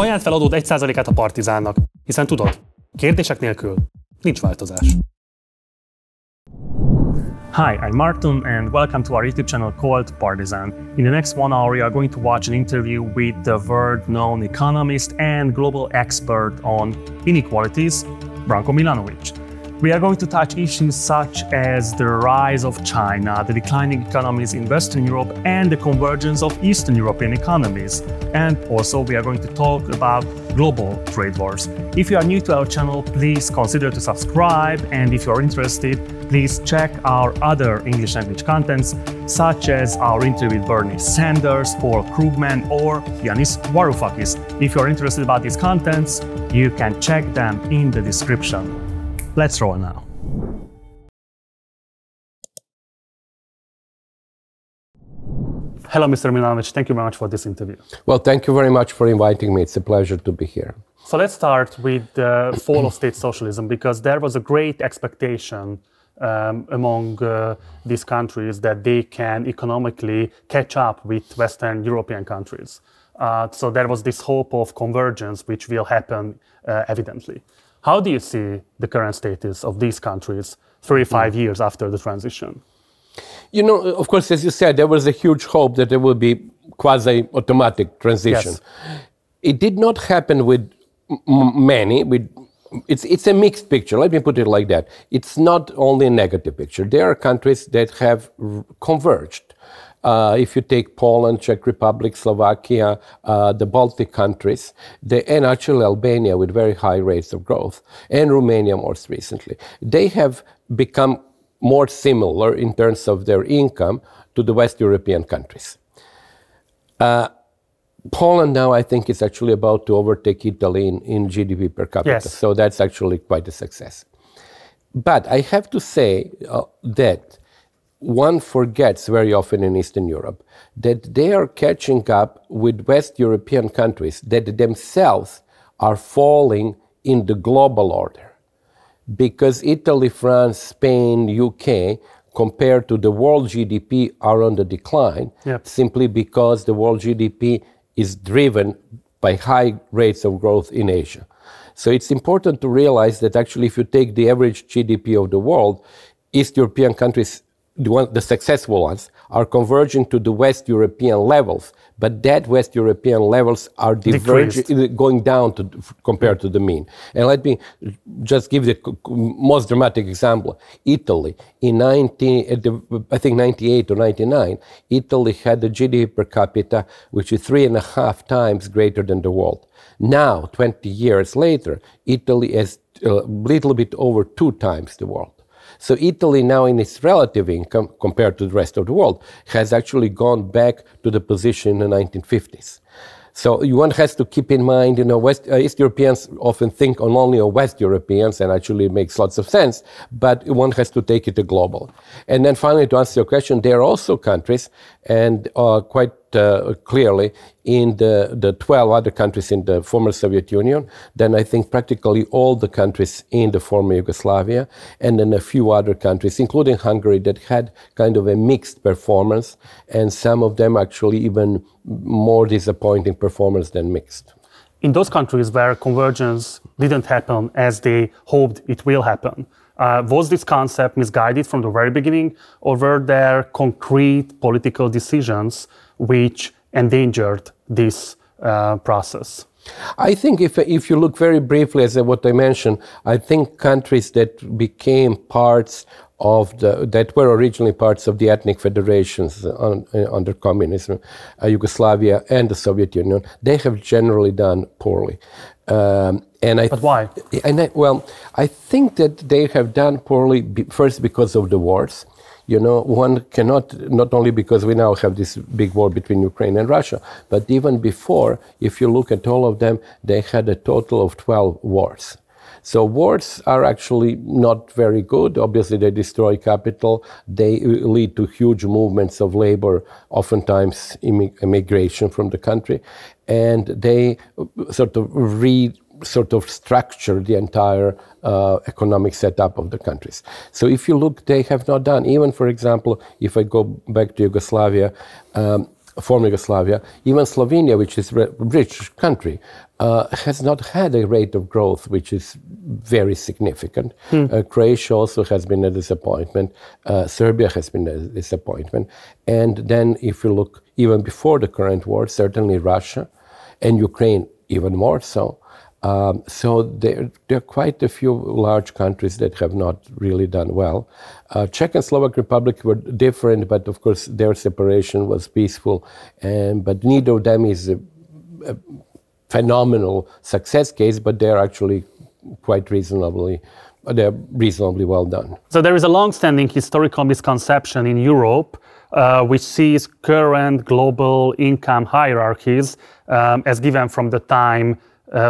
Ajánld fel adód 1%-át a Partizánnak, hiszen tudod, kérdések nélkül nincs változás. Hi, I'm Martin and welcome to our YouTube channel called Partizán. In the next 1 hour, we are going to watch an interview with the world-known economist and global expert on inequalities, Branko Milanović. We are going to touch issues such as the rise of China, the declining economies in Western Europe, and the convergence of Eastern European economies. And also we are going to talk about global trade wars. If you are new to our channel, please consider to subscribe, and if you are interested, please check our other English language contents, such as our interview with Bernie Sanders, Paul Krugman, or Yanis Varoufakis. If you are interested about these contents, you can check them in the description. Let's roll now. Hello, Mr. Milanović. Thank you very much for this interview. Well, thank you very much for inviting me. It's a pleasure to be here. So let's start with the fall of state socialism, because there was a great expectation among these countries that they can economically catch up with Western European countries. So there was this hope of convergence, which will happen evidently. How do you see the current status of these countries 35 years after the transition? You know, of course, as you said, there was a huge hope that there will be quasi-automatic transition. Yes. It did not happen with many. It's a mixed picture, let me put it like that. It's not only a negative picture. There are countries that have converged. If you take Poland, Czech Republic, Slovakia, the Baltic countries, and actually Albania with very high rates of growth, and Romania most recently, they have become more similar in terms of their income to the West European countries. Poland now, I think, is actually about to overtake Italy in GDP per capita. Yes. So that's actually quite a success. But I have to say that one forgets very often in Eastern Europe that they are catching up with West European countries that themselves are falling in the global order. Because Italy, France, Spain, UK, compared to the world GDP, are on the decline, Yep. simply because the world GDP is driven by high rates of growth in Asia. So it's important to realize that actually if you take the average GDP of the world, East European countries, the successful ones, are converging to the West European levels, but that West European levels are diverging, going down compared to the mean. And let me just give the most dramatic example. Italy, in I think 98 or 99, Italy had a GDP per capita which is 3.5 times greater than the world. Now, 20 years later, Italy is a little bit over 2 times the world. So Italy now in its relative income compared to the rest of the world has actually gone back to the position in the 1950s. So one has to keep in mind, you know, East Europeans often think only of West Europeans, and actually it makes lots of sense, but one has to take it to global. And then finally, to answer your question, there are also countries, and quite clearly in the 12 other countries in the former Soviet Union, then I think practically all the countries in the former Yugoslavia, and then a few other countries, including Hungary, that had kind of a mixed performance, and some of them actually even more disappointing performance than mixed. In those countries where convergence didn't happen as they hoped it will happen, was this concept misguided from the very beginning, or were there concrete political decisions which endangered this process? I think if you look very briefly at what I mentioned, I think countries that became parts of that were originally parts of the ethnic federations under communism, Yugoslavia and the Soviet Union, they have generally done poorly. But why? Well, I think that they have done poorly first because of the wars. You know, one cannot, not only because we now have this big war between Ukraine and Russia, but even before, if you look at all of them, they had a total of 12 wars. So wars are actually not very good. Obviously, they destroy capital. They lead to huge movements of labor, oftentimes immigration from the country, and they sort of structure the entire economic setup of the countries. So if you look, they have not done, even for example, if I go back to Yugoslavia, former Yugoslavia, even Slovenia, which is a rich country, has not had a rate of growth which is very significant. Croatia also has been a disappointment. Serbia has been a disappointment. And then if you look even before the current war, certainly Russia and Ukraine even more so. So there are quite a few large countries that have not really done well. Czech and Slovak Republic were different, but of course their separation was peaceful. But neither of them is a phenomenal success case, but they're actually quite reasonably well done. So there is a long-standing historical misconception in Europe which sees current global income hierarchies as given from the time,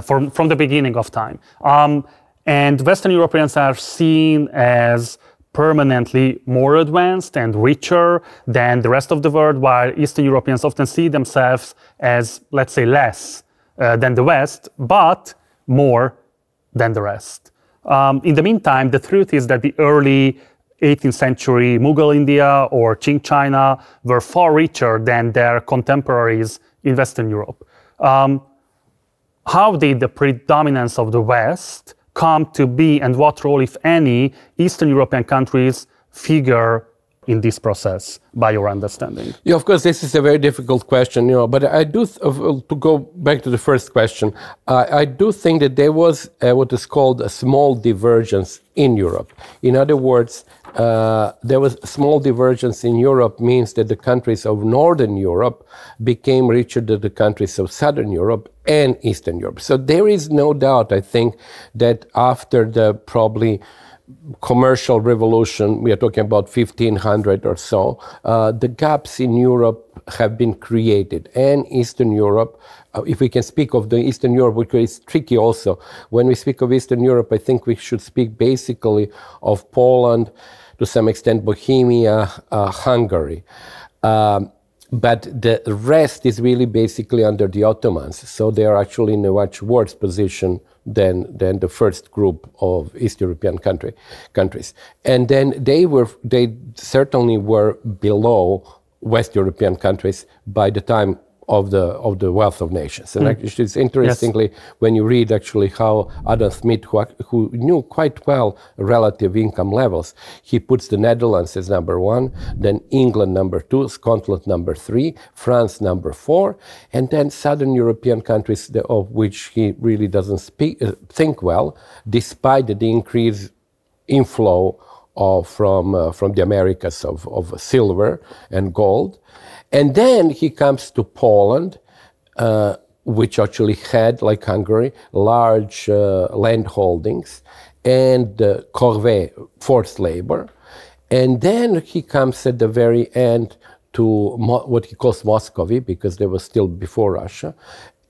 from the beginning of time. And Western Europeans are seen as permanently more advanced and richer than the rest of the world, while Eastern Europeans often see themselves as, let's say, less than the West, but more than the rest. In the meantime, the truth is that the early 18th century Mughal India or Qing China were far richer than their contemporaries in Western Europe. How did the predominance of the West come to be, and what role, if any, Eastern European countries figure in this process, by your understanding? Yeah, of course, this is a very difficult question, but I do, to go back to the first question, I do think that there was what is called a small divergence in Europe. In other words, there was a small divergence in Europe means that the countries of Northern Europe became richer than the countries of Southern Europe and Eastern Europe. So there is no doubt, I think, that after the probably commercial revolution, we are talking about 1500 or so, the gaps in Europe have been created. And Eastern Europe, if we can speak of the Eastern Europe, which is tricky also, when we speak of Eastern Europe, I think we should speak basically of Poland, to some extent Bohemia, Hungary. But the rest is really basically under the Ottomans. So they are actually in a much worse position than the first group of East European countries. And then they certainly were below West European countries by the time of the wealth of nations. And actually, it's interestingly, when you read actually how Adam Smith, who knew quite well relative income levels, he puts the Netherlands as number 1, then England number 2, Scotland number 3, France number 4, and then Southern European countries of which he really doesn't think well, despite the increased inflow from the Americas of silver and gold. And then he comes to Poland, which actually had, like Hungary, large land holdings and corvée, forced labor. And then he comes at the very end to what he calls Muscovy, because they were still before Russia,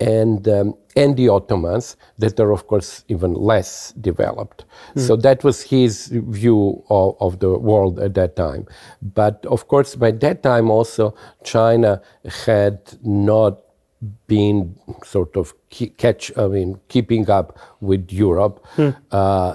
and the Ottomans, that are, of course, even less developed. So that was his view of the world at that time. But, of course, by that time also, China had not been sort of keeping up with Europe.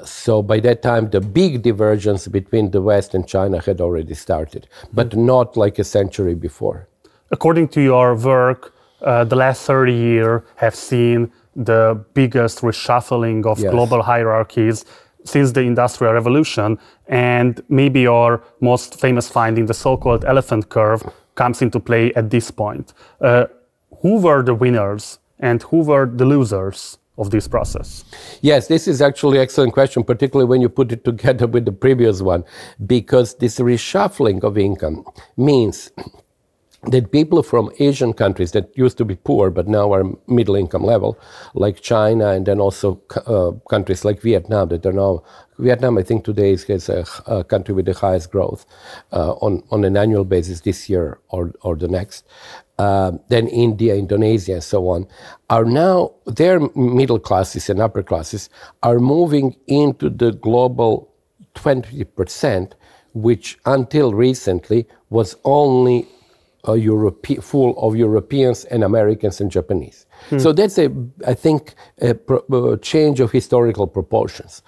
So by that time, the big divergence between the West and China had already started, but not like a century before. According to your work, the last 30 years have seen the biggest reshuffling of global hierarchies since the Industrial Revolution, and maybe your most famous finding, the so-called elephant curve, comes into play at this point. Who were the winners and who were the losers of this process? Yes, this is actually an excellent question, particularly when you put it together with the previous one, because this reshuffling of income means that people from Asian countries that used to be poor but now are middle income level, like China, and then also countries like Vietnam that are now, Vietnam I think today is a country with the highest growth on an annual basis this year or the next. Then India, Indonesia, and so on, are now, their middle classes and upper classes are moving into the global 20%, which until recently was only full of Europeans and Americans and Japanese. So that's I think, a change of historical proportions.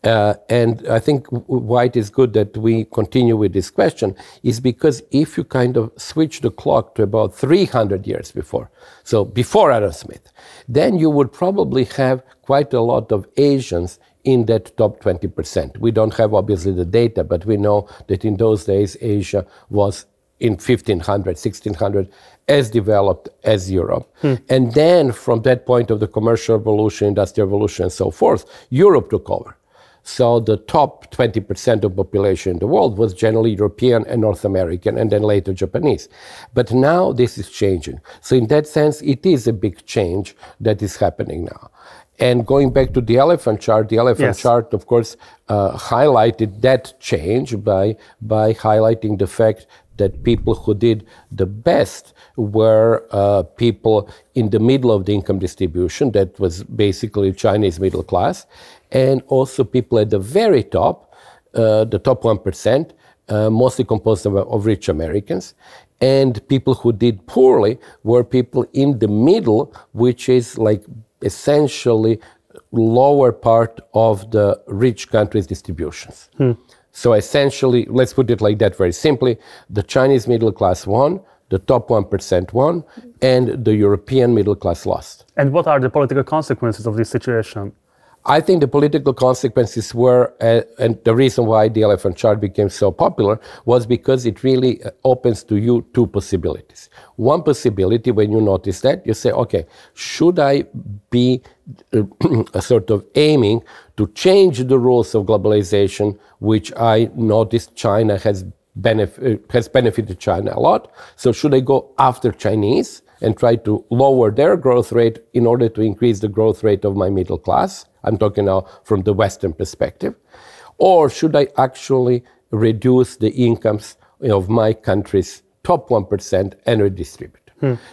And I think why it is good that we continue with this question is because if you kind of switch the clock to about 300 years before, so before Adam Smith, then you would probably have quite a lot of Asians in that top 20%. We don't have obviously the data, but we know that in those days Asia was in 1500, 1600 as developed as Europe. And then from that point of the commercial revolution, industrial revolution and so forth, Europe took over. So the top 20% of population in the world was generally European and North American, and then later Japanese. But now this is changing. So in that sense, it is a big change that is happening now. And going back to the elephant chart, chart, of course, highlighted that change by highlighting the fact that people who did the best were people in the middle of the income distribution, that was basically Chinese middle class, and also people at the very top, the top 1%, mostly composed of rich Americans. And people who did poorly were people in the middle, which is like essentially lower part of the rich countries' distributions. So essentially, let's put it like that very simply, the Chinese middle class won, the top 1% won, and the European middle class lost. And what are the political consequences of this situation? I think the political consequences were, and the reason why the elephant chart became so popular was because it really opens to you two possibilities. One possibility, when you notice that, you say, okay, should I be sort of aiming to change the rules of globalization, which I noticed China has benefited China a lot. So should I go after Chinese and try to lower their growth rate in order to increase the growth rate of my middle class? I'm talking now from the Western perspective. Or should I actually reduce the incomes of my country's top 1% and redistribute?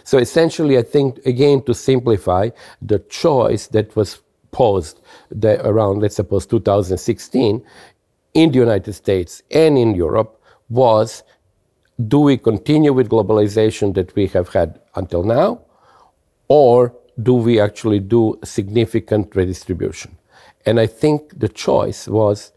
So essentially, I think, again, to simplify, the choice that was posed around, let's suppose, 2016 in the United States and in Europe was, do we continue with globalization that we have had until now, or do we actually do significant redistribution? And I think the choice was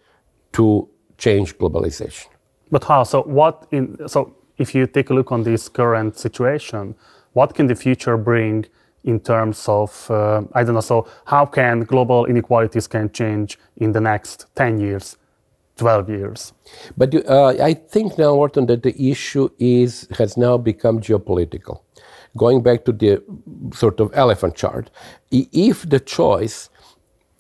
to change globalization. But how? So if you take a look on this current situation, what can the future bring in terms of, I don't know, so how can global inequalities can change in the next 10 years, 12 years? But I think now, Orton, that the issue has now become geopolitical. Going back to the sort of elephant chart, if the choice,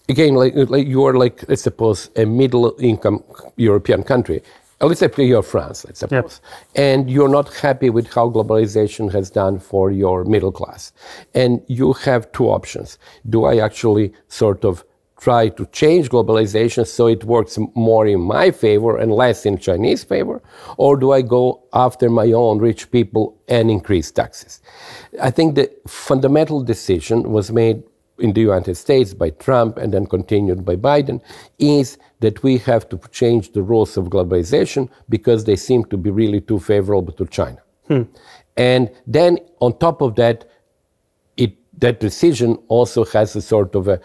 again, like you are like, let's suppose, a middle-income European country, let's say you're France, let's suppose, and you're not happy with how globalization has done for your middle class. And you have two options. Do I actually sort of try to change globalization so it works more in my favor and less in Chinese favor? Or do I go after my own rich people and increase taxes? I think the fundamental decision was made in the United States by Trump and then continued by Biden, is that we have to change the rules of globalization because they seem to be really too favorable to China. And then on top of that, that decision also has a sort of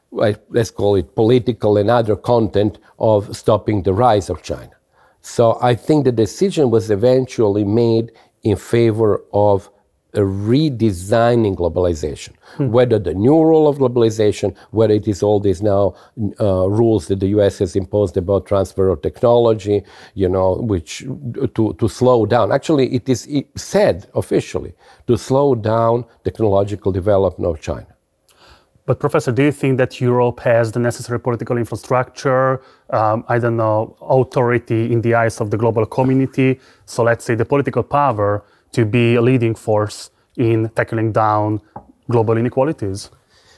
let's call it political and other content of stopping the rise of China. So I think the decision was eventually made in favor of redesigning globalization, whether the new rule of globalization, whether it is all these now rules that the US has imposed about transfer of technology, which to slow down. Actually, it is said officially to slow down technological development of China. But Professor, do you think that Europe has the necessary political infrastructure, authority in the eyes of the global community, so let's say the political power to be a leading force in tackling down global inequalities?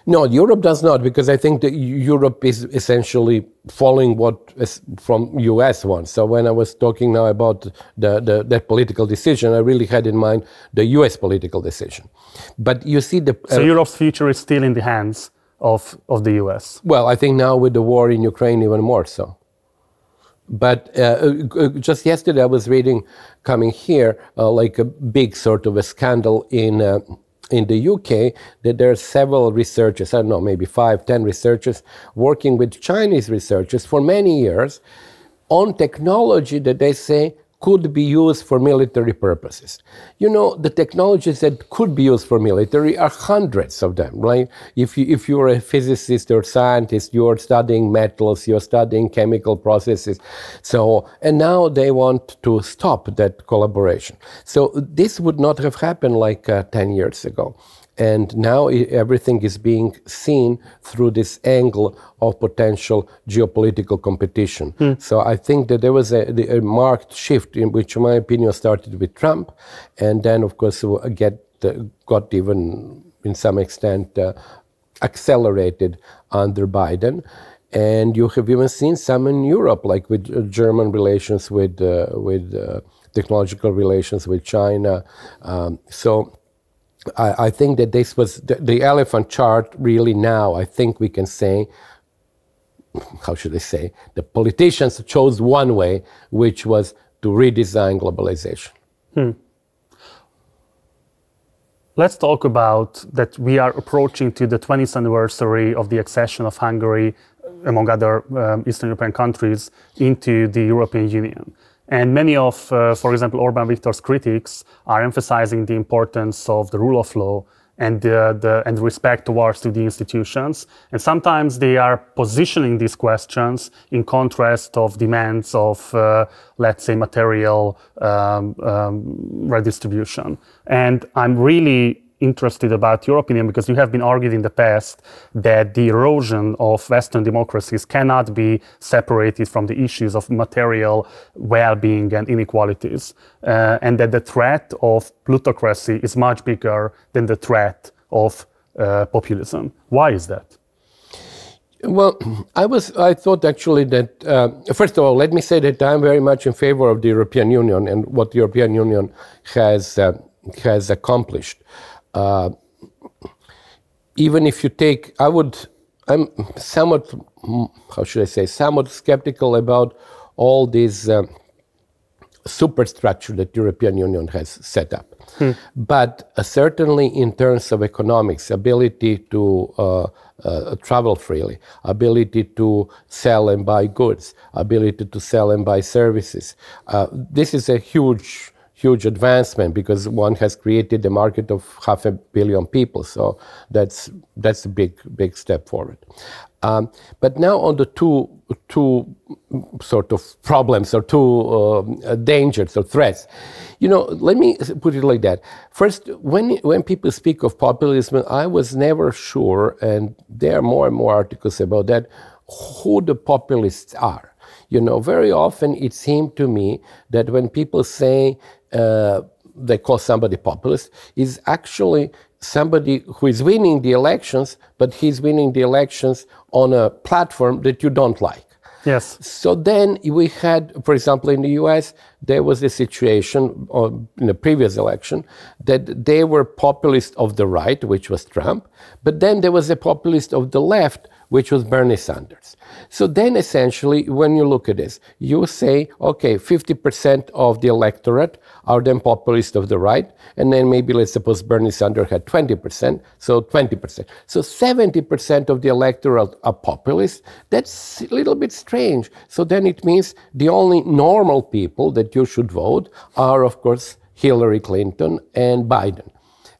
No, Europe does not, because I think that Europe is essentially following what from US wants. So when I was talking now about that political decision, I really had in mind the US political decision. But you see so Europe's future is still in the hands of the US? Well, I think now with the war in Ukraine even more so. But just yesterday I was reading, coming here, like a big sort of a scandal in in the UK that there are several researchers, I don't know, maybe 5, 10 researchers working with Chinese researchers for many years on technology that they say could be used for military purposes. You know, the technologies that could be used for military are hundreds of them, right? If you're a physicist or scientist, you're studying metals, you're studying chemical processes. So, and now they want to stop that collaboration. So this would not have happened like 10 years ago. And now everything is being seen through this angle of potential geopolitical competition. So I think that there was a marked shift in which, in my opinion, started with Trump, and then, of course, got even, in some extent, accelerated under Biden. And you have even seen some in Europe, like with German relations, with technological relations with China. So I think that this was the elephant chart really now. I think we can say, how should I say, the politicians chose one way, which was to redesign globalization. Let's talk about that we are approaching to the 20th anniversary of the accession of Hungary, among other Eastern European countries, into the European Union. And many of, for example, Orbán Viktor's critics are emphasizing the importance of the rule of law and the respect towards the institutions. And sometimes they are positioning these questions in contrast of demands of, let's say, material redistribution. And I'm really interested about your opinion, because you have been arguing in the past that the erosion of Western democracies cannot be separated from the issues of material well-being and inequalities, and that the threat of plutocracy is much bigger than the threat of populism. Why is that? Well, I thought actually that, first of all, let me say that I'm very much in favor of the European Union and what the European Union has accomplished. Even if you take, I'm somewhat, how should I say, somewhat skeptical about all these superstructure that the European Union has set up. But certainly in terms of economics, ability to travel freely, ability to sell and buy goods, ability to sell and buy services, this is a huge advancement, because one has created a market of 500 million people. So that's a big step forward. But now on the two sort of problems, or two dangers or threats, you know, let me put it like that. First, when people speak of populism, I was never sure, and there are more and more articles about that, who the populists are. You know, very often it seemed to me that when people say they call somebody populist, is actually somebody who is winning the elections, but he's winning the elections on a platform that you don't like. Yes. So then we had, for example, in the US, there was a situation in the previous election that they were populist of the right, which was Trump, but then there was a populist of the left, which was Bernie Sanders. So then essentially, when you look at this, you say, okay, 50% of the electorate are then populist of the right, and then maybe let's suppose Bernie Sanders had 20%, so 20%. So 70% of the electorate are populist. That's a little bit strange. So then it means the only normal people that you should vote are, of course, Hillary Clinton and Biden.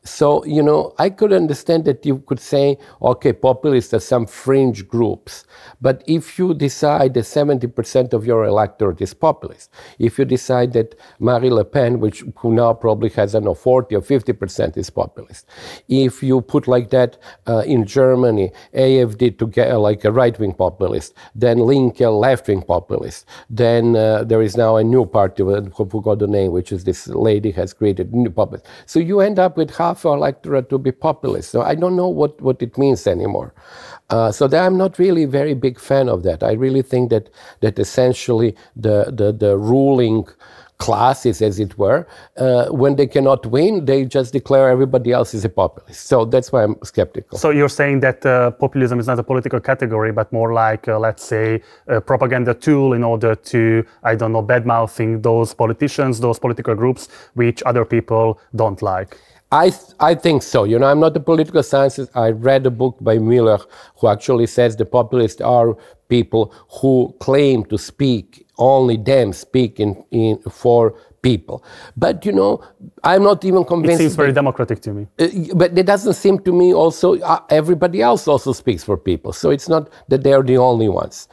So, you know, I could understand that you could say, okay, populists are some fringe groups. But if you decide that 70% of your electorate is populist, if you decide that Marine Le Pen, who now probably has, I don't know, 40 or 50% is populist, if you put like that in Germany, AfD to get like a right-wing populist, then Linke, left-wing populist, then there is now a new party, I forgot the name, which is this lady has created, new populist. So you end up with half our electorate to be populist. So I don't know what it means anymore. So I'm not really a very big fan of that. I really think that essentially the ruling classes, as it were, when they cannot win, they just declare everybody else is a populist. So that's why I'm skeptical. So you're saying that populism is not a political category, but more like, let's say, a propaganda tool in order to, I don't know, bad-mouthing those politicians, those political groups, which other people don't like. I think so. You know, I'm not a political scientist. I read a book by Miller who actually says the populists are people who claim to speak, only them speak for people. But, you know, I'm not even convinced. It seems very democratic to me. But it doesn't seem to me also, everybody else also speaks for people. So it's not that they're the only ones.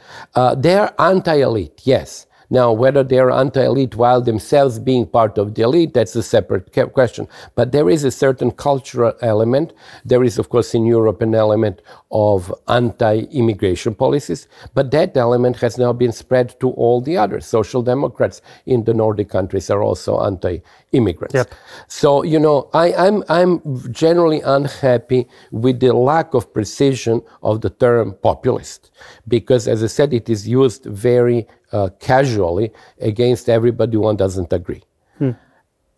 They're anti-elite, yes. Now, whether they're anti-elite while themselves being part of the elite, that's a separate question. But there is a certain cultural element. There is, of course, in Europe, an element of anti-immigration policies. But that element has now been spread to all the others. Social Democrats in the Nordic countries are also anti-immigrants. Yep. So, you know, I'm generally unhappy with the lack of precision of the term populist. Because, as I said, it is used very casually against everybody who doesn't agree.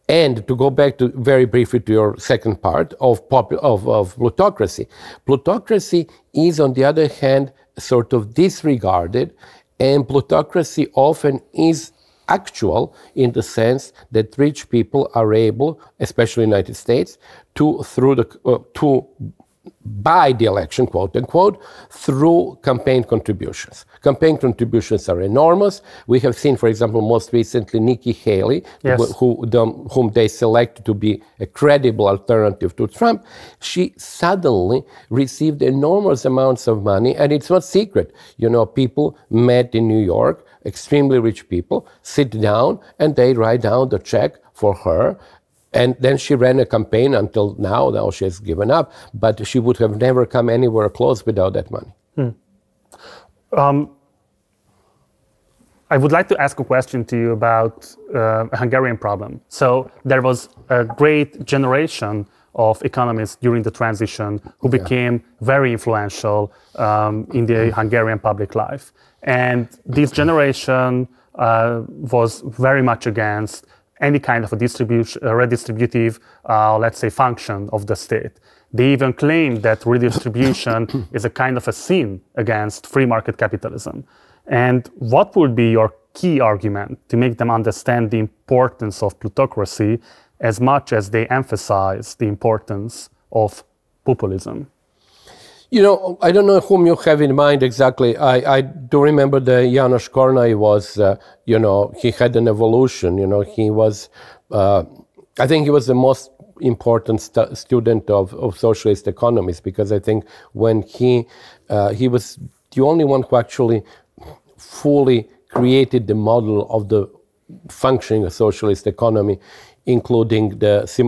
And to go back to very briefly to your second part of plutocracy. Plutocracy is, on the other hand, sort of disregarded, and plutocracy often is actual in the sense that rich people are able, especially in the United States, to buy the election, quote unquote, through campaign contributions. Campaign contributions are enormous. We have seen, for example, most recently Nikki Haley, yes, whom they selected to be a credible alternative to Trump. She suddenly received enormous amounts of money, and it's not secret. You know, people met in New York, extremely rich people, sit down, and they write down the check for her. And then she ran a campaign until now she has given up, but she would have never come anywhere close without that money. I would like to ask a question to you about a Hungarian problem. So there was a great generation of economists during the transition who became very influential in the Hungarian public life. And this generation was very much against any kind of a redistributive, let's say, function of the state. They even claimed that redistribution is a kind of a sin against free market capitalism. And what would be your key argument to make them understand the importance of plutocracy as much as they emphasize the importance of populism? You know, I don't know whom you have in mind exactly. I do remember that János Kornai was, you know, he had an evolution. You know, he was, I think he was the most important student of socialist economists, because I think when he was the only one who actually fully created the model of the functioning of socialist economy, including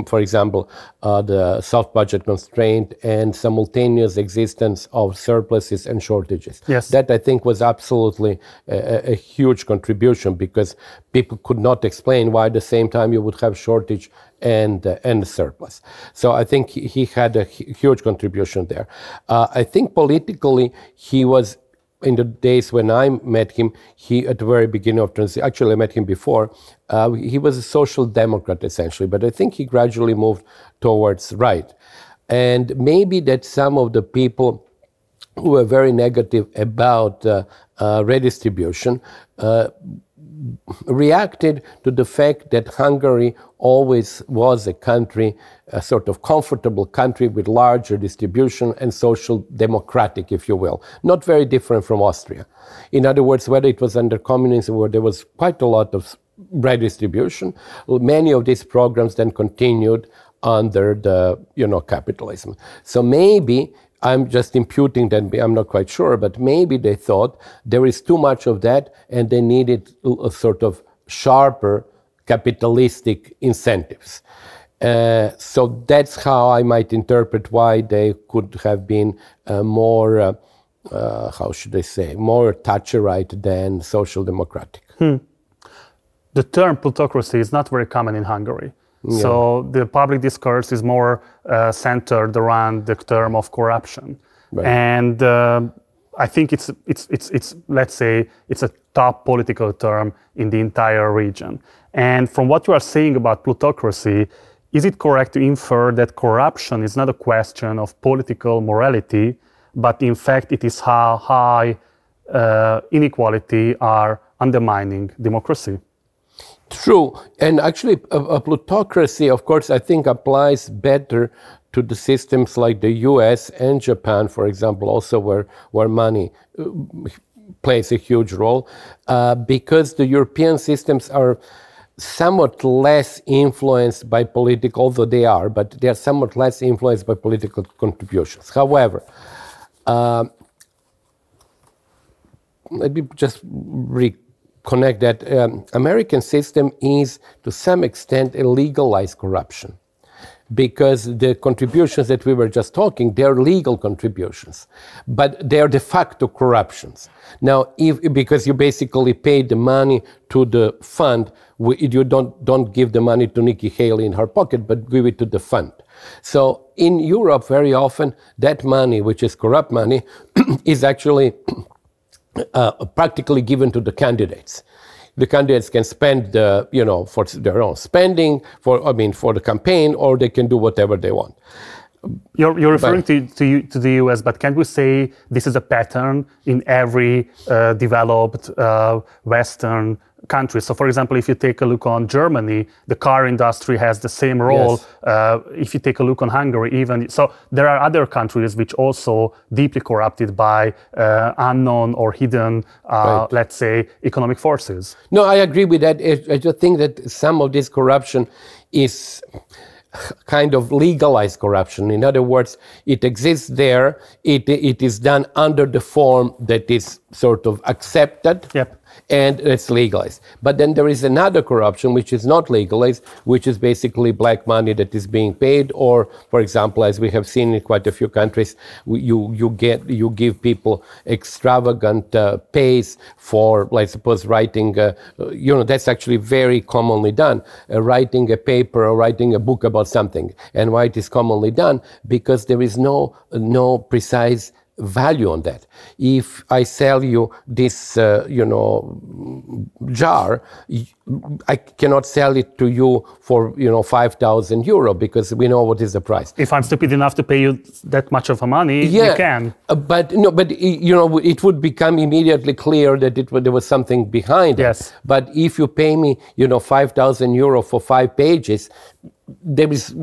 for example, the self-budget constraint and simultaneous existence of surpluses and shortages. Yes. That, I think, was absolutely a huge contribution, because people could not explain why at the same time you would have shortage and surplus. So I think he had a huge contribution there. I think politically he was, in the days when I met him, at the very beginning of transition, actually I met him before, he was a social democrat essentially, but I think he gradually moved towards right. And maybe that some of the people who were very negative about redistribution reacted to the fact that Hungary always was a country, a sort of comfortable country with larger distribution and social democratic, if you will. Not very different from Austria. In other words, whether it was under communism where there was quite a lot of redistribution, many of these programs then continued under the, you know, capitalism. So maybe, I'm just imputing that, I'm not quite sure, but maybe they thought there is too much of that and they needed a sort of sharper capitalistic incentives. So that's how I might interpret why they could have been more, how should I say, more Thatcherite than social democratic. The term plutocracy is not very common in Hungary. Yeah. So the public discourse is more centered around the term of corruption. Right. And I think it's let's say, it's a top political term in the entire region. And from what you are saying about plutocracy, is it correct to infer that corruption is not a question of political morality, but in fact it is how high inequality are undermining democracy? True, and actually a plutocracy, of course, I think applies better to the systems like the US and Japan, for example, also where money plays a huge role, because the European systems are somewhat less influenced by political, although they are, but they are somewhat less influenced by political contributions. However, let me just reconnect that American system is to some extent a legalized corruption, because the contributions that we were just talking, they're legal contributions, but they're de facto corruptions. Now, because you basically pay the money to the fund, you don't give the money to Nikki Haley in her pocket, but give it to the fund. So in Europe, very often, that money, which is corrupt money, is actually practically given to the candidates. The candidates can spend, for their own spending, for the campaign, or they can do whatever they want. You're referring to the US, but can we say this is a pattern in every developed Western country? So, for example, if you take a look on Germany, the car industry has the same role. Yes. If you take a look on Hungary, even so, there are other countries which also deeply corrupted by unknown or hidden, right, let's say, economic forces. No, I agree with that. I just think that some of this corruption is kind of legalized corruption. In other words, it exists there. It is done under the form that is sort of accepted. Yep. And it's legalized. But then there is another corruption which is not legalized, which is basically black money that is being paid, or, for example, as we have seen in quite a few countries, you give people extravagant pays for, like, suppose writing, that's actually very commonly done, writing a paper or writing a book about something. And why it is commonly done? Because there is no precise value on that. If I sell you this, jar, I cannot sell it to you for, 5,000 euro, because we know what is the price. If I'm stupid enough to pay you that much of a money, you can. But it would become immediately clear that there was something behind it. Yes. But if you pay me, 5,000 euro for 5 pages, there is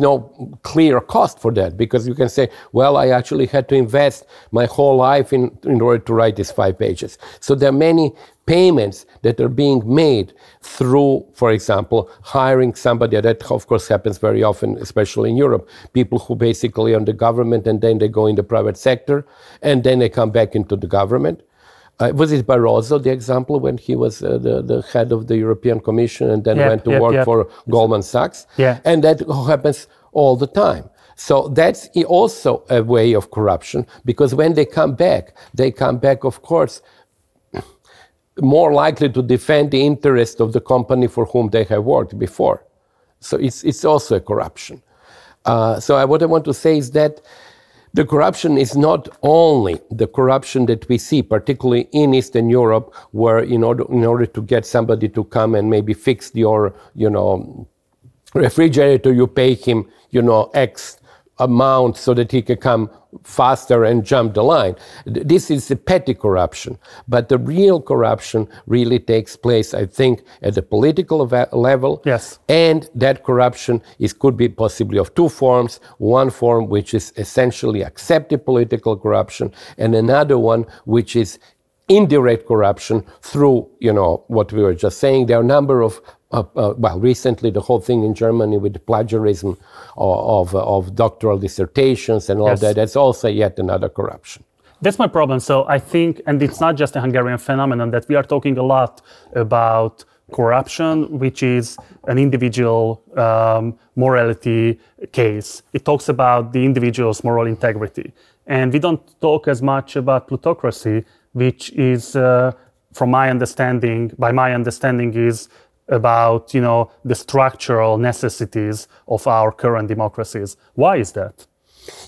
no clear cost for that, because you can say, well, I actually had to invest my whole life in order to write these 5 pages. So there are many payments that are being made through, for example, hiring somebody. That, of course, happens very often, especially in Europe. People who basically are in the government, and then they go in the private sector, and then they come back into the government. Was it Barroso, the example, when he was the head of the European Commission and then went to work for Goldman Sachs? Yeah. And that happens all the time. So that's also a way of corruption, because when they come back, of course, more likely to defend the interest of the company for whom they have worked before. So it's also a corruption. So what I want to say is that the corruption is not only the corruption that we see, particularly in Eastern Europe, where in order to get somebody to come and maybe fix your, refrigerator, you pay him, X amount so that he can come faster and jump the line. This is a petty corruption, but the real corruption really takes place, I think, at the political level. Yes. And that corruption could be possibly of 2 forms. One form which is essentially accepted political corruption, and another one which is indirect corruption through, what we were just saying. There are a number of recently the whole thing in Germany with the plagiarism of doctoral dissertations and all yes. that, that's also yet another corruption. That's my problem. So I think, and it's not just a Hungarian phenomenon, that we are talking a lot about corruption, which is an individual morality case. It talks about the individual's moral integrity. And we don't talk as much about plutocracy, which is, by my understanding, is about, the structural necessities of our current democracies. Why is that?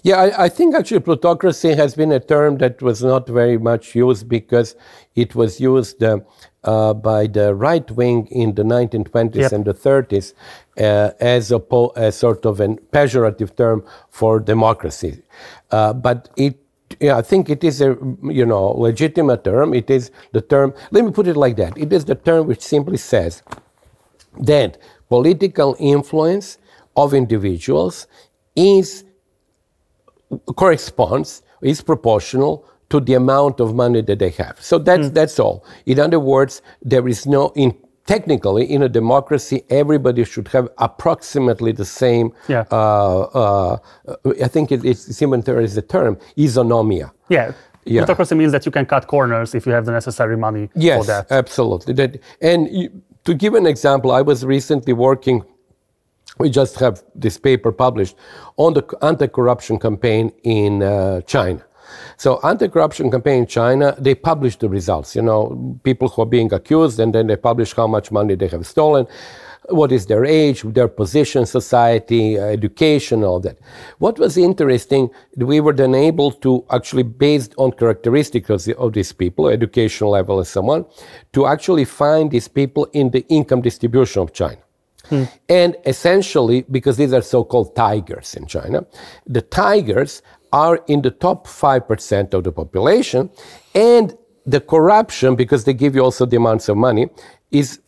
Yeah, I think actually plutocracy has been a term that was not very much used, because it was used by the right wing in the 1920s yep. and the 30s as sort of a pejorative term for democracy. But I think it is a legitimate term. It is the term. Let me put it like that. It is the term which simply says that political influence of individuals is proportional to the amount of money that they have. So that's all. In other words, there is no technically, in a democracy, everybody should have approximately the same, I think it's even there is a term, isonomia. Yeah. Plutocracy means that you can cut corners if you have the necessary money for that. Yes, absolutely. To give an example, I was recently working, we just have this paper published, on the anti-corruption campaign in China. So anti-corruption campaign in China, they publish the results, people who are being accused, and then they publish how much money they have stolen, what is their age, their position, society, education, all that. What was interesting, we were then able to actually, based on characteristics of these people, education level and so on, to actually find these people in the income distribution of China. And essentially, because these are so-called tigers in China, the tigers are in the top 5% of the population, and the corruption, because they give you also the amounts of money, is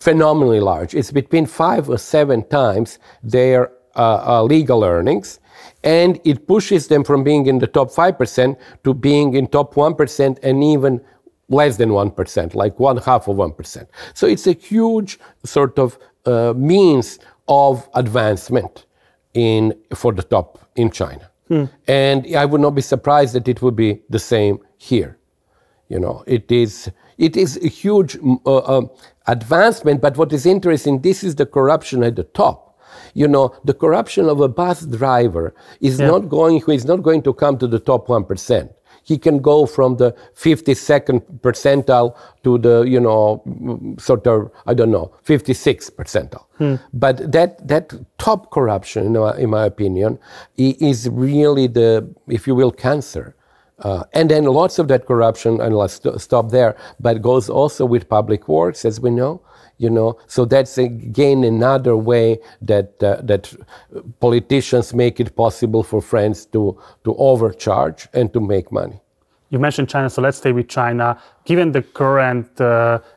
phenomenally large. It's between 5 or 7 times their legal earnings, and it pushes them from being in the top 5% to being in top 1% and even less than 1%, like 1/2 of 1%. So it's a huge sort of means of advancement for the top in China. And I would not be surprised that it would be the same here. It is a huge advancement, but what is interesting, this is the corruption at the top. The corruption of a bus driver is not going to come to the top 1%. He can go from the 52nd percentile to the, 56th percentile. But that top corruption, in my opinion, is really the, if you will, cancer. And then lots of that corruption, and let's stop there, but goes also with public works, as we know. So that's again another way that politicians make it possible for friends to overcharge and to make money. You mentioned China, so let's stay with China. Given the current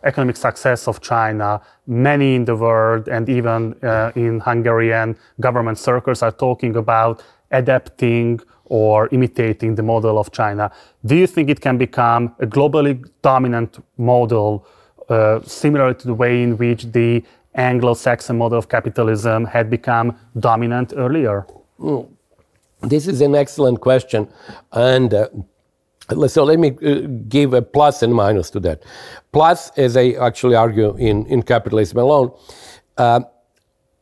economic success of China, many in the world and even in Hungarian government circles are talking about adapting or imitating the model of China. Do you think it can become a globally dominant model, similar to the way in which the Anglo-Saxon model of capitalism had become dominant earlier? This is an excellent question. And so let me give a plus and minus to that. Plus, as I actually argue in Capitalism Alone,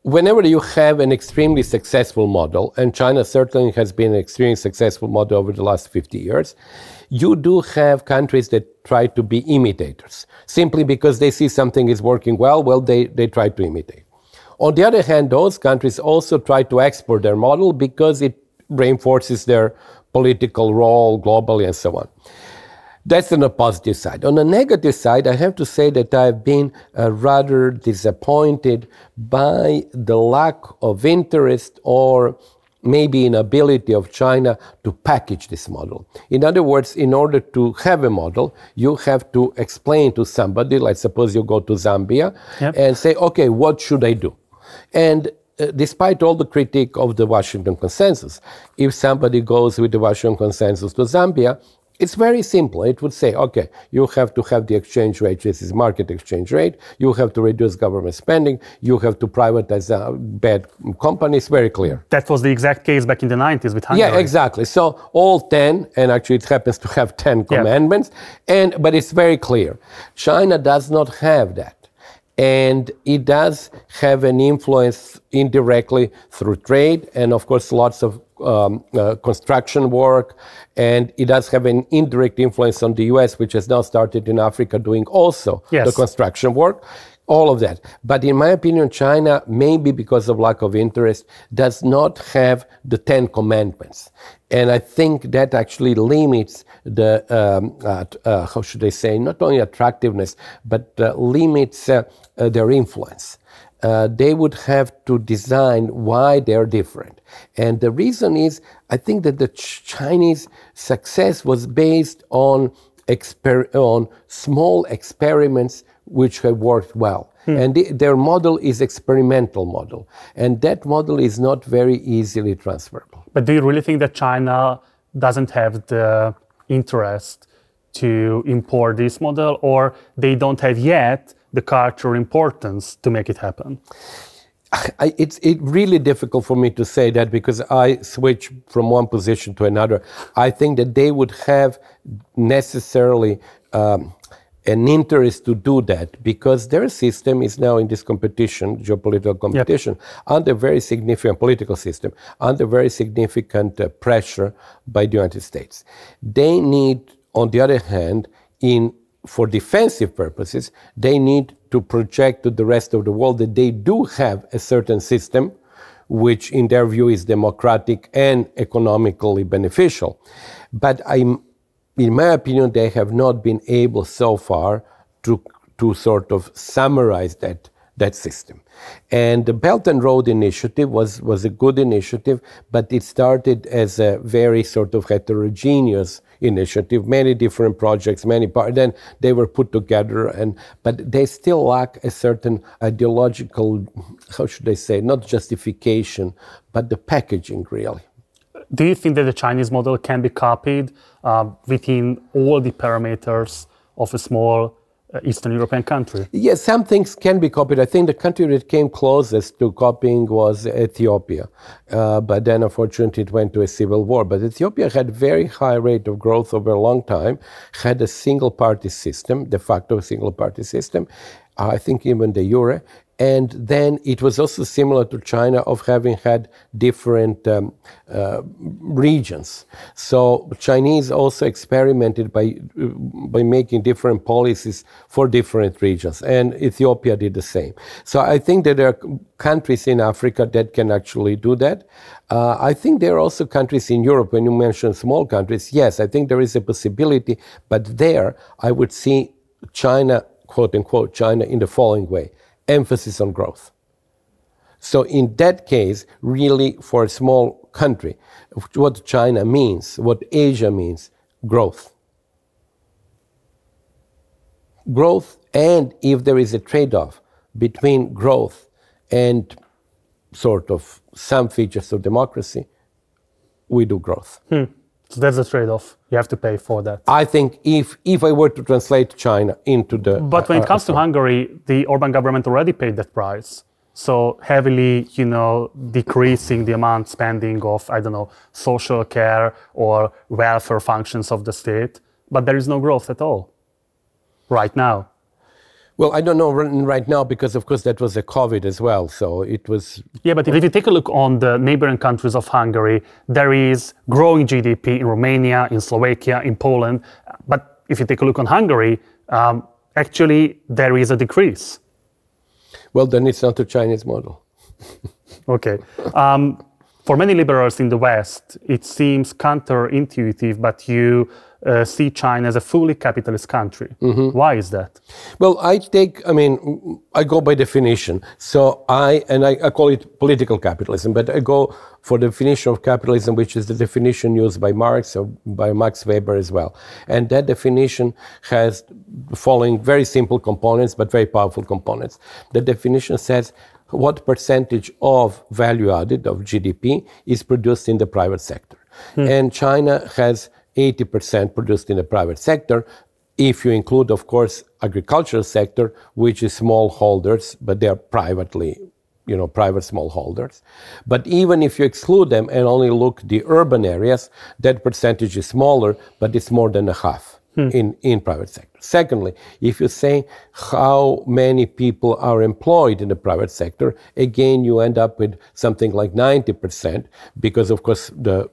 whenever you have an extremely successful model, and China certainly has been an extremely successful model over the last 50 years, you do have countries that try to be imitators. Simply because they see something is working well, they try to imitate. On the other hand, those countries also try to export their model because it reinforces their political role globally and so on. That's on the positive side. On the negative side, I have to say that I've been rather disappointed by the lack of interest or maybe inability of China to package this model. In other words, in order to have a model, you have to explain to somebody, like suppose you go to Zambia and say, okay, what should I do? And despite all the critique of the Washington Consensus, if somebody goes with the Washington Consensus to Zambia, it's very simple. It would say, okay, you have to have the exchange rate, this is market exchange rate, you have to reduce government spending, you have to privatize bad companies, very clear. That was the exact case back in the 90s with Hungary. Yeah, exactly. So all 10, and actually it happens to have 10 commandments, but it's very clear. China does not have that. And it does have an influence indirectly through trade and, of course, lots of construction work. And it does have an indirect influence on the US, which has now started in Africa doing also the construction work. All of that. But in my opinion, China, maybe because of lack of interest, does not have the 10 commandments. And I think that actually limits the, how should I say, not only attractiveness, but limits their influence. they would have to design why they're different. And the reason is, I think that the Chinese success was based on small experiments which have worked well. And their model is experimental model. And that model is not very easily transferable. But do you really think that China doesn't have the interest to import this model, or they don't have yet the cultural importance to make it happen? It's really difficult for me to say that, because I switch from one position to another. I think that they would have necessarily an interest to do that, because their system is now in this competition, geopolitical competition, under very significant political system, under very significant pressure by the United States. They need, on the other hand, for defensive purposes, they need to project to the rest of the world that they do have a certain system which in their view is democratic and economically beneficial. But in my opinion, they have not been able so far to sort of summarize that system. And the Belt and Road Initiative was a good initiative, but it started as a very sort of heterogeneous initiative, many different projects, then they were put together, but they still lack a certain ideological, how should I say, not justification, but the packaging really. Do you think that the Chinese model can be copied within all the parameters of a small Eastern European country? Yes, some things can be copied. I think the country that came closest to copying was Ethiopia, but then unfortunately it went to a civil war. But Ethiopia had very high rate of growth over a long time, had a single-party system, de facto single-party system, I think even the euro. And then it was also similar to China of having had different regions. So Chinese also experimented by making different policies for different regions, and Ethiopia did the same. So I think that there are countries in Africa that can actually do that. I think there are also countries in Europe, when you mention small countries, yes, I think there is a possibility, but there I would see China, quote unquote, China in the following way. Emphasis on growth. So in that case, really for a small country, what China means, what Asia means, growth. Growth, and if there is a trade-off between growth and sort of some features of democracy, we do growth. So that's a trade-off. You have to pay for that. I think if I were to translate China into the... But when it comes to Hungary, the Orbán government already paid that price. So heavily, decreasing the amount spending of, social care or welfare functions of the state. But there is no growth at all right now. Well, I don't know right now, because of course that was a COVID as well, so it was... Yeah, but if you take a look on the neighboring countries of Hungary, there is growing GDP in Romania, in Slovakia, in Poland. But if you take a look on Hungary, actually there is a decrease. Well, then it's not a Chinese model. Okay. For many liberals in the West, it seems counterintuitive, but you see China as a fully capitalist country. Why is that? Well, I go by definition. So I call it political capitalism, but I go for the definition of capitalism, which is the definition used by Marx or by Max Weber as well. And that definition has the following very simple components, but very powerful components. The definition says what percentage of value added of GDP is produced in the private sector. And China has 80% produced in the private sector, if you include, of course, agricultural sector, which is smallholders, but they are privately, private smallholders. But even if you exclude them and only look the urban areas, that percentage is smaller, but it's more than a half in private sector. Secondly, if you say how many people are employed in the private sector, again, you end up with something like 90%, because, of course, the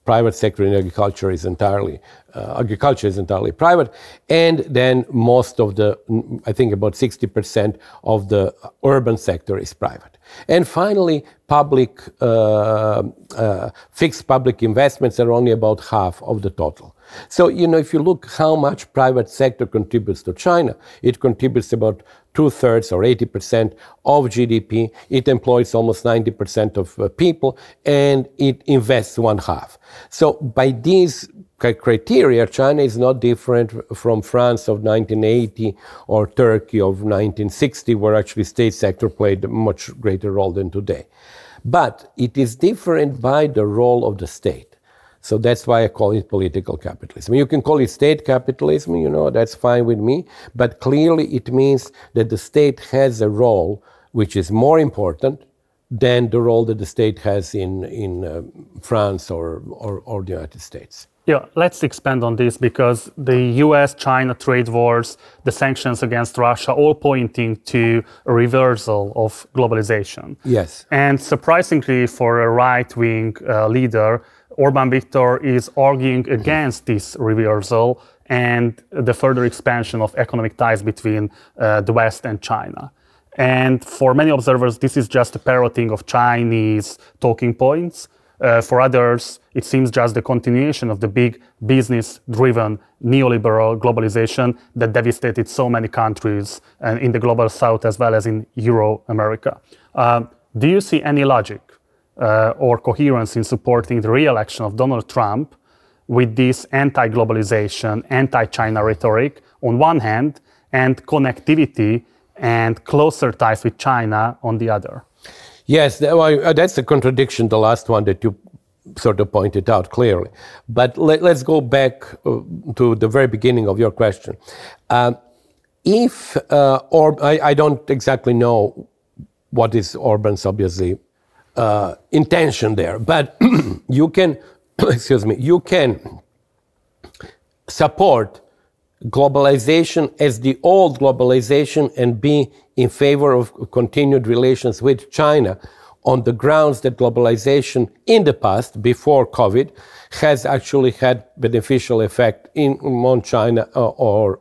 private sector in agriculture is entirely private, and then most of the, I think about 60% of the urban sector is private. And finally, fixed public investments are only about half of the total. So, if you look how much private sector contributes to China, it contributes about 2/3 or 80% of GDP. It employs almost 90% of people, and it invests 1/2. So by these criteria, China is not different from France of 1980 or Turkey of 1960, where actually state sector played a much greater role than today. But it is different by the role of the state. So that's why I call it political capitalism. You can call it state capitalism, that's fine with me, but clearly it means that the state has a role which is more important than the role that the state has in France or the United States. Yeah, let's expand on this, because the US-China trade wars, the sanctions against Russia, all pointing to a reversal of globalization. Yes. And surprisingly, for a right-wing leader, Orbán Viktor is arguing against this reversal and the further expansion of economic ties between the West and China. And for many observers, this is just a parroting of Chinese talking points. For others, it seems just the continuation of the big business-driven neoliberal globalization that devastated so many countries in the global south as well as in Euro-America. Do you see any logic or coherence in supporting the re-election of Donald Trump with this anti-globalization, anti-China rhetoric on one hand, and connectivity and closer ties with China on the other? Yes, that's a contradiction, the last one that you sort of pointed out clearly. But let's go back to the very beginning of your question. I don't exactly know what is Orbán's obviously intention there, but you can, you can support globalization as the old globalization and be in favor of continued relations with China on the grounds that globalization in the past, before COVID, has actually had beneficial effect on China or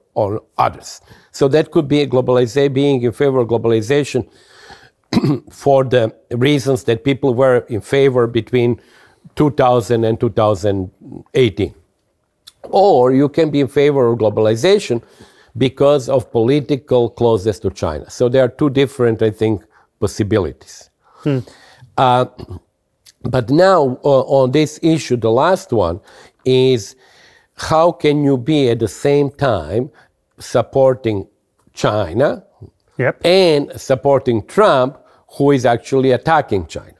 others. So that could be being in favor of globalization for the reasons that people were in favor between 2000 and 2018. Or you can be in favor of globalization because of political closeness to China. So there are two different, I think, possibilities. But now on this issue, the last one is, how can you be at the same time supporting China and supporting Trump, who is actually attacking China?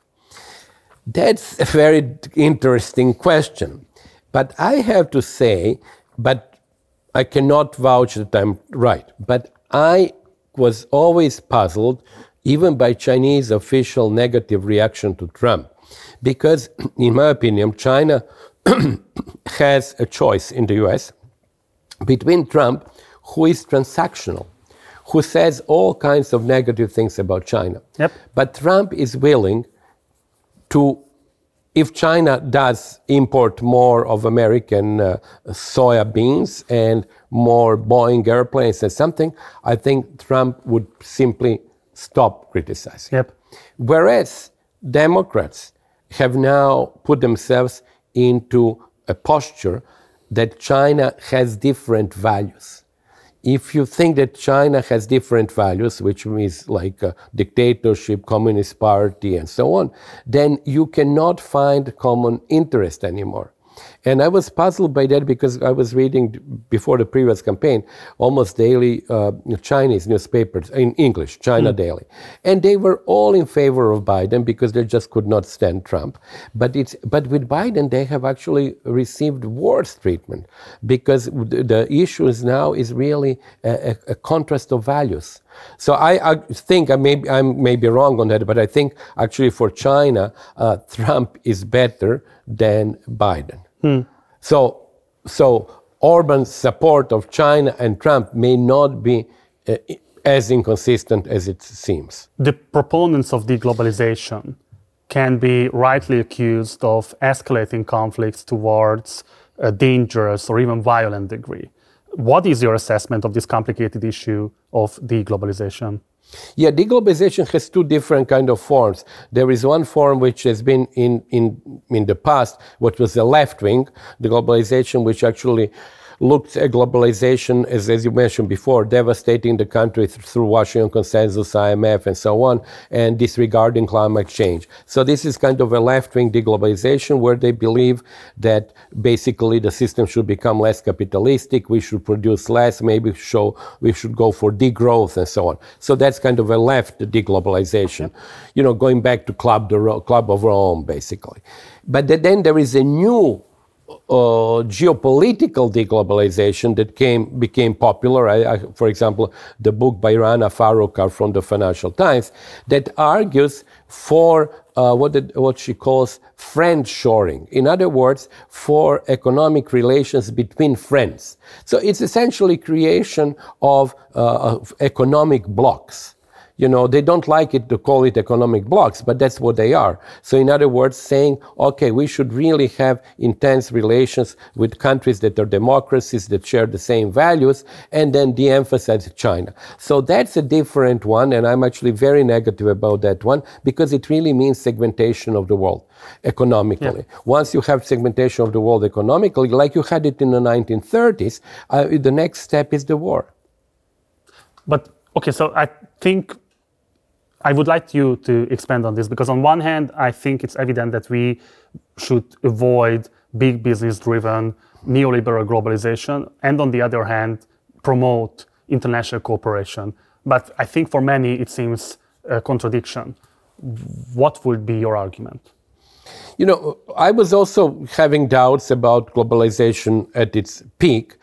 That's a very interesting question. But I have to say, but I cannot vouch that I'm right, but I was always puzzled even by Chinese official negative reaction to Trump. Because, in my opinion, China has a choice in the US between Trump, who is transactional, who says all kinds of negative things about China. But Trump is willing to, if China does import more of American soya beans and more Boeing airplanes and something, I think Trump would simply stop criticizing. Whereas Democrats have now put themselves into a posture that China has different values. If you think that China has different values, which means like dictatorship, communist party, and so on, then you cannot find common interest anymore. And I was puzzled by that because I was reading, before the previous campaign, almost daily Chinese newspapers in English, China Daily. And they were all in favor of Biden because they just could not stand Trump. But with Biden, they have actually received worse treatment because the issue now is really a contrast of values. So I think I may be wrong on that, but I think actually for China, Trump is better than Biden. So Orbán's support of China and Trump may not be as inconsistent as it seems. The proponents of deglobalization can be rightly accused of escalating conflicts towards a dangerous or even violent degree. What is your assessment of this complicated issue of deglobalization? Yeah, deglobalization has two different kind of forms. There is one form which has been in the past, what was the left wing, the globalization, which actually looked at globalization as you mentioned before, devastating the country through Washington Consensus, IMF, and so on, and disregarding climate change. So this is kind of a left-wing deglobalization where they believe that basically the system should become less capitalistic, we should produce less, maybe we should go for degrowth and so on. So that's kind of a left deglobalization, you know, going back to Club of Rome, basically. But then there is a new geopolitical deglobalization that became popular. For example, the book by Rana Farrokhar from the Financial Times that argues for what she calls friend shoring. In other words, for economic relations between friends. So it's essentially creation of economic blocks. You know, they don't like it to call it economic blocks, but that's what they are. So in other words, saying, okay, we should really have intense relations with countries that are democracies, that share the same values, and then de-emphasize China. So that's a different one, and I'm actually very negative about that one, because it really means segmentation of the world economically. Yeah. Once you have segmentation of the world economically, like you had it in the 1930s, the next step is the war. But, okay, so I think I would like you to expand on this, because on one hand, I think it's evident that we should avoid big business-driven neoliberal globalization, and on the other hand, promote international cooperation. But I think for many, it seems a contradiction. What would be your argument? You know, I was also having doubts about globalization at its peak.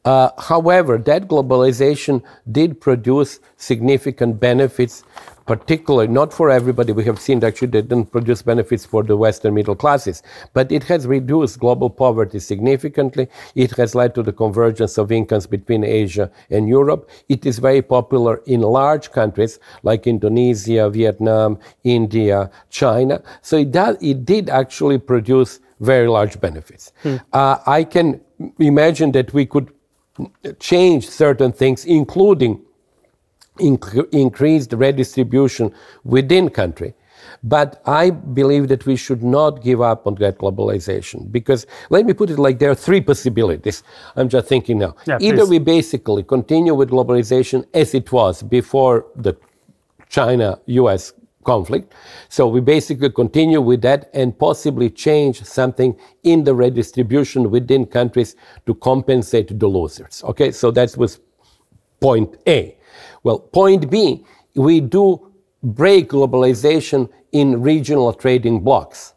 However, that globalization did produce significant benefits, particularly not for everybody. We have seen actually that it didn't produce benefits for the Western middle classes, but it has reduced global poverty significantly. It has led to the convergence of incomes between Asia and Europe. It is very popular in large countries like Indonesia, Vietnam, India, China. So it did actually produce very large benefits. I can imagine that we could change certain things, including increased redistribution within country. But I believe that we should not give up on that globalization, because let me put it like there are three possibilities. I'm just thinking now. Yeah, either we basically continue with globalization as it was before the China-US conflict. So we basically continue with that and possibly change something in the redistribution within countries to compensate the losers. Okay, so that was point A. Well, point B, we do break globalization in regional trading blocks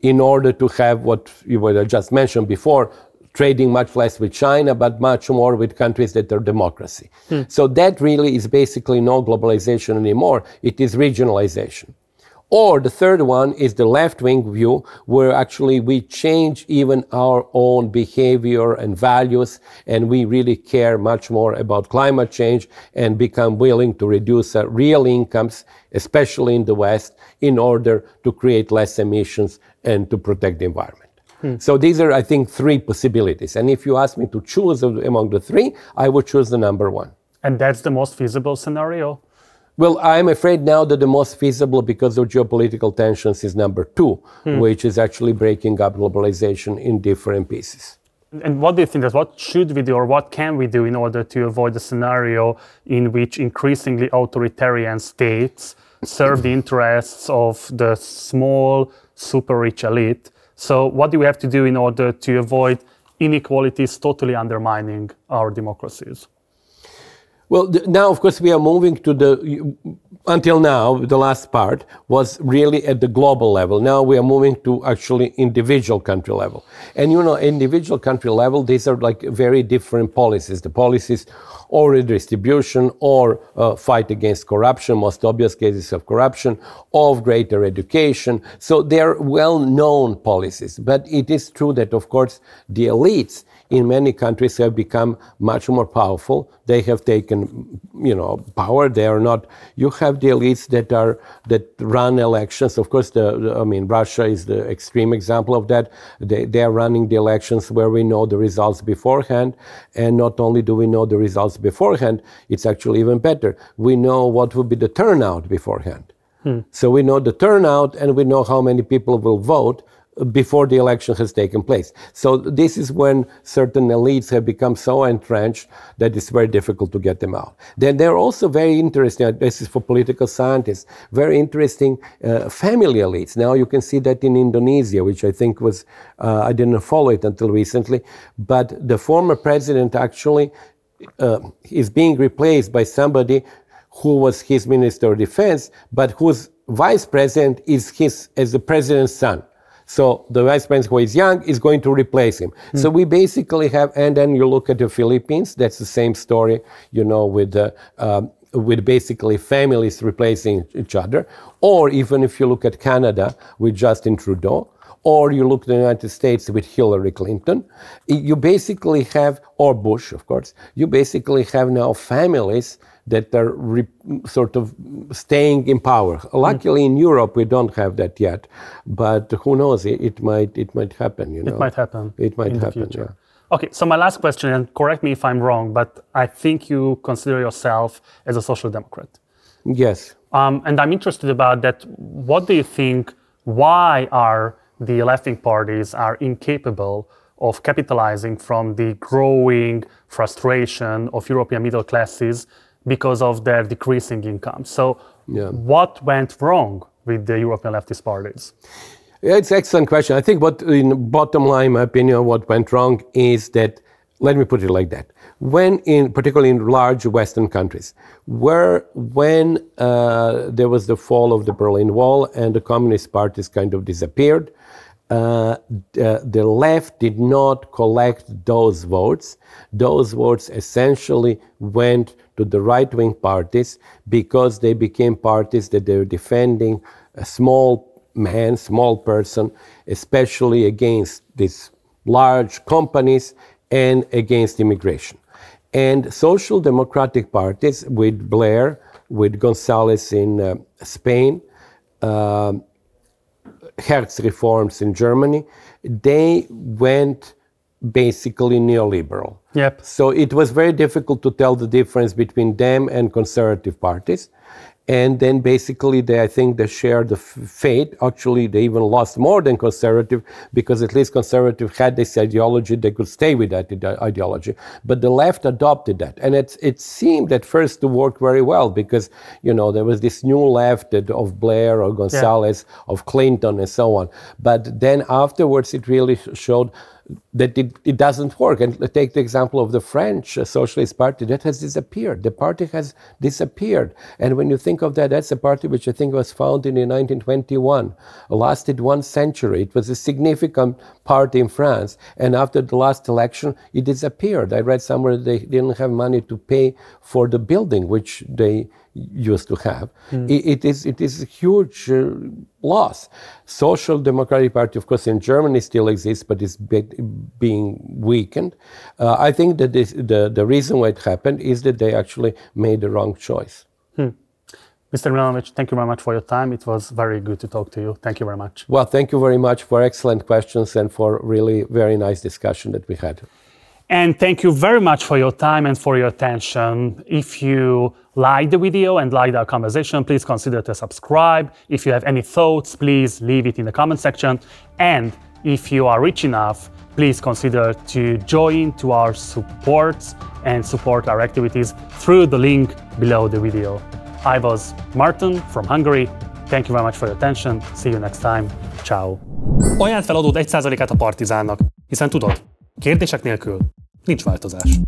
in order to have what you just mentioned before, trading much less with China, but much more with countries that are democracy. So that really is basically no globalization anymore. It is regionalization. Or the third one is the left-wing view, where actually we change even our own behavior and values, and we really care much more about climate change and become willing to reduce real incomes, especially in the West, in order to create less emissions and to protect the environment. So these are, I think, three possibilities. And if you ask me to choose among the three, I would choose the number one. And that's the most feasible scenario? Well, I'm afraid now that the most feasible, because of geopolitical tensions, is number two, which is actually breaking up globalization in different pieces. And what do you think? What should we do, or what can we do in order to avoid a scenario in which increasingly authoritarian states serve the interests of the small, super rich elite? So what do we have to do in order to avoid inequalities totally undermining our democracies? Well, now, of course, we are moving to until now, the last part was really at the global level. Now we are moving to actually individual country level. And, you know, individual country level, these are like very different policies. The policies or redistribution or fight against corruption, most obvious cases of corruption, of greater education. So they are well-known policies. But it is true that, of course, the elites in many countries have become much more powerful. They have taken, power. They are not. You have the elites that run elections. Of course, Russia is the extreme example of that. They are running the elections where we know the results beforehand, and not only do we know the results beforehand, it's actually even better. We know what will be the turnout beforehand. So we know the turnout, and we know how many people will vote before the election has taken place. So this is when certain elites have become so entrenched that it's very difficult to get them out. Then they're also very interesting, this is for political scientists, very interesting family elites. Now you can see that in Indonesia, which I think was, I didn't follow it until recently, but the former president actually is being replaced by somebody who was his Minister of Defense, but whose vice president is the president's son. So the vice president who is young is going to replace him. So we basically have, and then you look at the Philippines, that's the same story, with basically families replacing each other. Or even if you look at Canada with Justin Trudeau, or you look at the United States with Hillary Clinton, you basically have, or Bush, of course, you basically have now families that are sort of staying in power. Luckily, in Europe, we don't have that yet, but who knows? It might happen. It might happen. It might in happen. The future. Yeah. Okay. So my last question, and correct me if I'm wrong, but I think you consider yourself as a social democrat. Yes. And I'm interested about that. What do you think? Why are the left-wing parties are incapable of capitalizing from the growing frustration of European middle classes because of their decreasing income? So what went wrong with the European leftist parties? Yeah, it's an excellent question. I think bottom line, my opinion, what went wrong is that, let me put it like that. Particularly in large Western countries, when there was the fall of the Berlin Wall and the communist parties kind of disappeared, the left did not collect those votes. Those votes essentially went to the right-wing parties because they became parties that they were defending a small man, small person, especially against these large companies and against immigration. And social democratic parties with Blair, with González in Spain, Herz reforms in Germany, they went basically neoliberal. Yep. So it was very difficult to tell the difference between them and conservative parties. And then basically I think they shared the fate. Actually, they even lost more than conservative, because at least conservative had this ideology, they could stay with that ideology. But the left adopted that. And it seemed at first to work very well, because, there was this new left of Blair or González, of Clinton and so on. But then afterwards, it really showed that it doesn't work. And take the example of the French Socialist Party, that has disappeared. The party has disappeared. And when you think of that, that's a party which I think was founded in 1921, lasted 1 century. It was a significant party in France. And after the last election, it disappeared. I read somewhere they didn't have money to pay for the building, which they used to have. It is a huge loss. Social Democratic Party, of course, in Germany still exists, but it's being weakened. I think that the reason why it happened is that they actually made the wrong choice. Mr. Milanović, thank you very much for your time. It was very good to talk to you. Thank you very much. Well, thank you very much for excellent questions and for really very nice discussion that we had. And thank you very much for your time and for your attention. If you like the video and like our conversation, please consider to subscribe. If you have any thoughts, please leave it in the comment section. And if you are rich enough, please consider to join to our supports and support our activities through the link below the video. I was Martin from Hungary. Thank you very much for your attention. See you next time. Ciao. Ajánld fel adód 1%-át a Partizánnak, hiszen tudod, kérdések nélkül nincs változás.